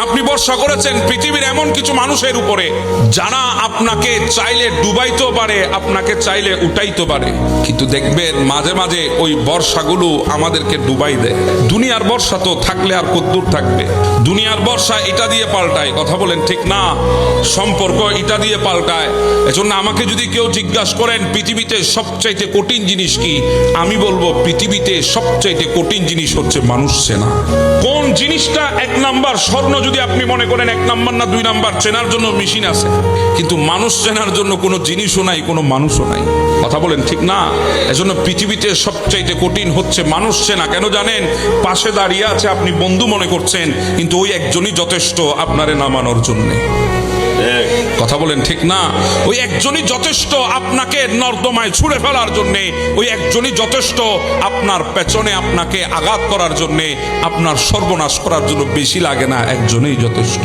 আপনি ভরসা করেছেন পৃথিবীর এমন কিছু মানুষের উপরে যারা আপনাকে চাইলে ডুবাইতেও পারে, আপনাকে চাইলে উঠাইতে পারে, কিন্তু দেখবেন মাঝে মাঝে ওই বর্ষাগুলো আমাদেরকে ডুবাই দেয়। দুনিয়ার বর্ষা তো থাকলে আর কদ্দূর থাকবে? দুনিয়ার বর্ষা এটা দিয়ে পাল্টায়, কথা বলেন ঠিক না? সম্পর্ক এটা দিয়ে পাল্টায়। এজন্য আমাকে যদি কেউ জিজ্ঞাসা করেন পৃথিবীতে সবচাইতে কঠিন জিনিস কি, আমি বলবো পৃথিবীতে সবচাইতে কঠিন জিনিস হচ্ছে মানুষ চেনা। কোন জিনিসটা এক নাম্বার স্বর্ণ যদি আপনি মনে করেন, এক নাম্বার না দুই নাম্বার, চেনার জন্য মেশিন আছে, কিন্তু মানুষ চেনার জন্য কোনো জিনিসও নাই, কোনো মানুষও নাই। কথা বলেন ঠিক না? এজন্য পৃথিবীতে সবচাইতে কঠিন হচ্ছে মানুষ চেনা। কেন জানেন? পাশে দাঁড়িয়ে আছে, আপনি বন্ধু মনে করছেন, কিন্তু ওই একজনই যথেষ্ট আপনারে নামানোর জন্য। কথা বলেন ঠিক না? ওই একজনই যথেষ্ট আপনাকে নর্দমায় ছুঁড়ে ফেলার জন্যে, ওই একজনই যথেষ্ট আপনার পেছনে আপনাকে আঘাত করার জন্যে, আপনার সর্বনাশ করার জন্য। বেশি লাগে না, একজনই যথেষ্ট।